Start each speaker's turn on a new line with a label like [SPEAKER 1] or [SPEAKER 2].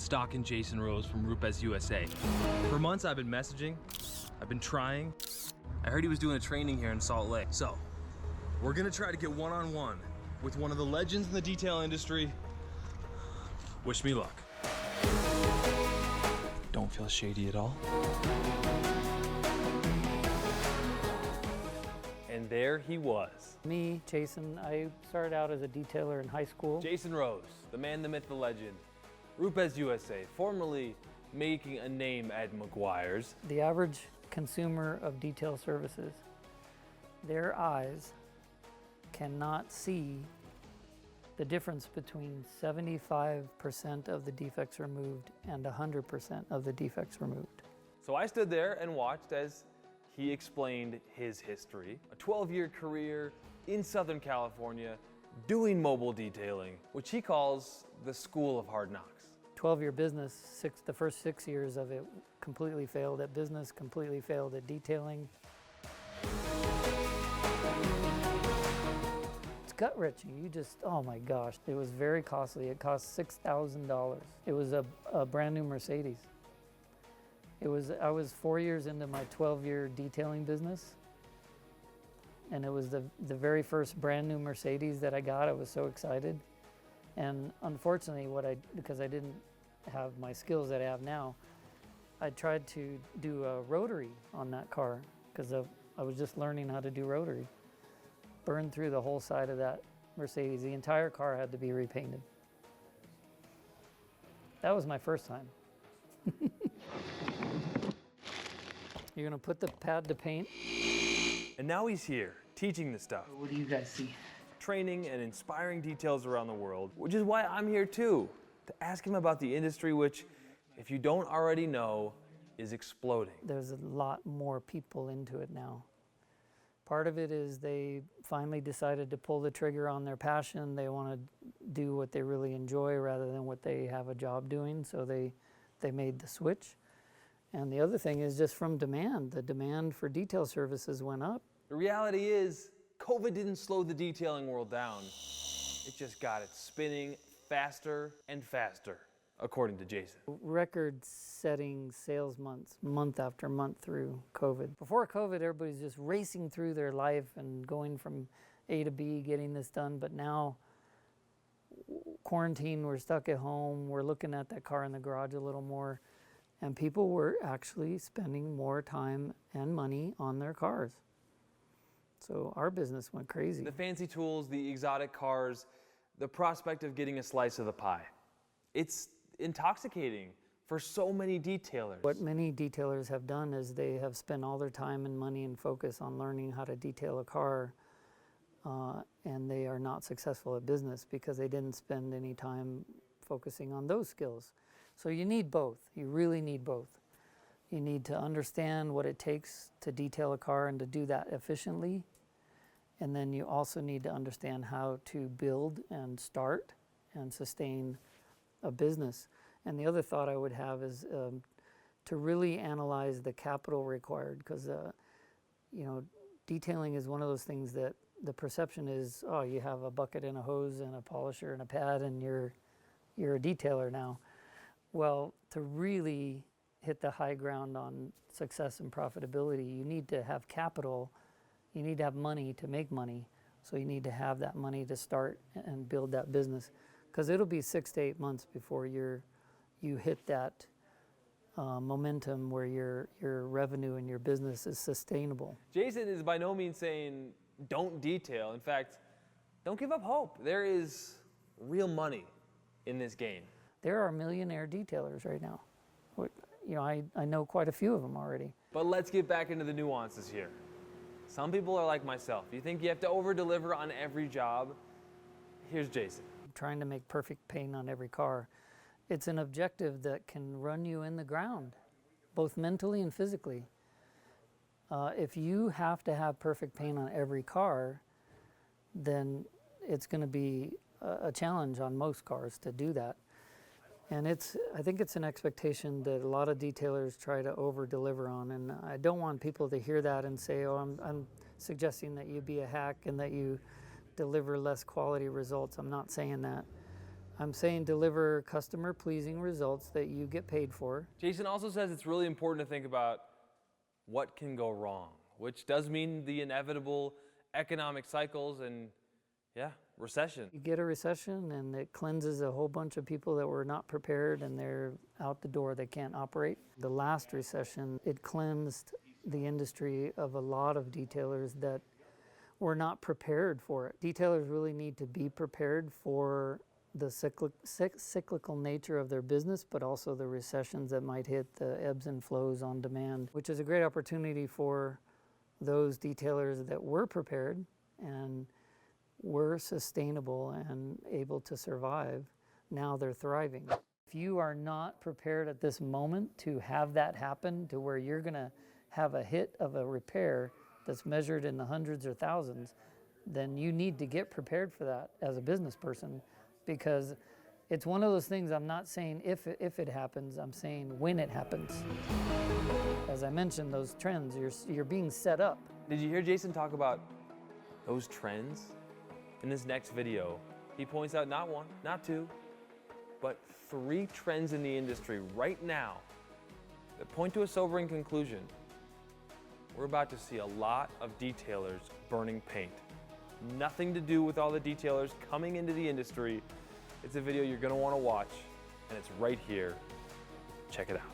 [SPEAKER 1] stalking Jason Rose from Rupes USA. For months I've been messaging, I've been trying. I heard he was doing a training here in Salt Lake. So, we're gonna try to get one-on-one with one of the legends in the detail industry. Wish me luck. Don't feel shady at all. And there he was.
[SPEAKER 2] Me, Jason, I started out as a detailer in high school.
[SPEAKER 1] Jason Rose, the man, the myth, the legend. Rupes USA, formerly making a name at Meguiar's.
[SPEAKER 2] The average consumer of detail services, their eyes cannot see the difference between 75% of the defects removed and 100% of the defects removed.
[SPEAKER 1] So I stood there and watched as he explained his history. A 12-year career in Southern California doing mobile detailing, which he calls the School of Hard Knocks.
[SPEAKER 2] 12-year business, the first 6 years of it completely failed at business, completely failed at detailing. It's gut-wrenching. You just, oh my gosh. It was very costly. It cost $6,000. It was a brand new Mercedes. I was 4 years into my 12-year detailing business, and it was the very first brand new Mercedes that I got. I was so excited. And unfortunately, because I didn't have my skills that I have now, I tried to do a rotary on that car because I was just learning how to do rotary. Burned through the whole side of that Mercedes. The entire car had to be repainted. That was my first time. You're gonna put the pad to paint.
[SPEAKER 1] And now he's here, teaching the stuff.
[SPEAKER 2] What do you guys see?
[SPEAKER 1] Training and inspiring details around the world, which is why I'm here too, to ask him about the industry, which, if you don't already know, is exploding.
[SPEAKER 2] There's a lot more people into it now. Part of it is they finally decided to pull the trigger on their passion. They want to do what they really enjoy rather than what they have a job doing, so they made the switch. And the other thing is just from demand. The demand for detail services went up.
[SPEAKER 1] The reality is, COVID didn't slow the detailing world down. It just got it spinning faster and faster, according to Jason.
[SPEAKER 2] Record-setting sales months, month after month through COVID. Before COVID, everybody's just racing through their life and going from A to B, getting this done. But now, quarantine, we're stuck at home, we're looking at that car in the garage a little more, and people were actually spending more time and money on their cars. So our business went crazy.
[SPEAKER 1] The fancy tools, the exotic cars, the prospect of getting a slice of the pie. It's intoxicating for so many detailers.
[SPEAKER 2] What many detailers have done is they have spent all their time and money and focus on learning how to detail a car, and they are not successful at business because they didn't spend any time focusing on those skills. So you need both. You really need both. You need to understand what it takes to detail a car and to do that efficiently. And then you also need to understand how to build and start and sustain a business. And the other thought I would have is to really analyze the capital required, because detailing is one of those things that the perception is, oh, you have a bucket and a hose and a polisher and a pad and you're a detailer now. Well, to really hit the high ground on success and profitability, you need to have capital, you need to have money to make money. So you need to have that money to start and build that business, because it'll be 6 to 8 months before you hit that momentum where your revenue and your business is sustainable.
[SPEAKER 1] Jason is by no means saying don't detail. In fact, don't give up hope. There is real money in this game.
[SPEAKER 2] There are millionaire detailers right now. I know quite a few of them already.
[SPEAKER 1] But let's get back into the nuances here. Some people are like myself. You think you have to over-deliver on every job? Here's Jason.
[SPEAKER 2] Trying to make perfect paint on every car. It's an objective that can run you in the ground, both mentally and physically. If you have to have perfect paint on every car, then it's going to be a challenge on most cars to do that. And I think it's an expectation that a lot of detailers try to over-deliver on, and I don't want people to hear that and say, oh, I'm suggesting that you be a hack and that you deliver less quality results. I'm not saying that. I'm saying deliver customer pleasing results that you get paid for.
[SPEAKER 1] Jason also says it's really important to think about what can go wrong, which does mean the inevitable economic cycles and, yeah, recession.
[SPEAKER 2] You get a recession and it cleanses a whole bunch of people that were not prepared and they're out the door, they can't operate. The last recession, it cleansed the industry of a lot of detailers that were not prepared for it. Detailers really need to be prepared for the cyclical nature of their business, but also the recessions that might hit, the ebbs and flows on demand, which is a great opportunity for those detailers that were prepared and were sustainable and able to survive. Now they're thriving. If you are not prepared at this moment to have that happen, to where you're gonna have a hit of a repair that's measured in the hundreds or thousands, then you need to get prepared for that as a business person, because it's one of those things. I'm not saying if it happens, I'm saying when it happens. As I mentioned, those trends, you're being set up.
[SPEAKER 1] Did you hear Jason talk about those trends? In this next video, he points out not one, not two, but 3 trends in the industry right now that point to a sobering conclusion. We're about to see a lot of detailers burning paint. Nothing to do with all the detailers coming into the industry. It's a video you're gonna wanna watch, and it's right here. Check it out.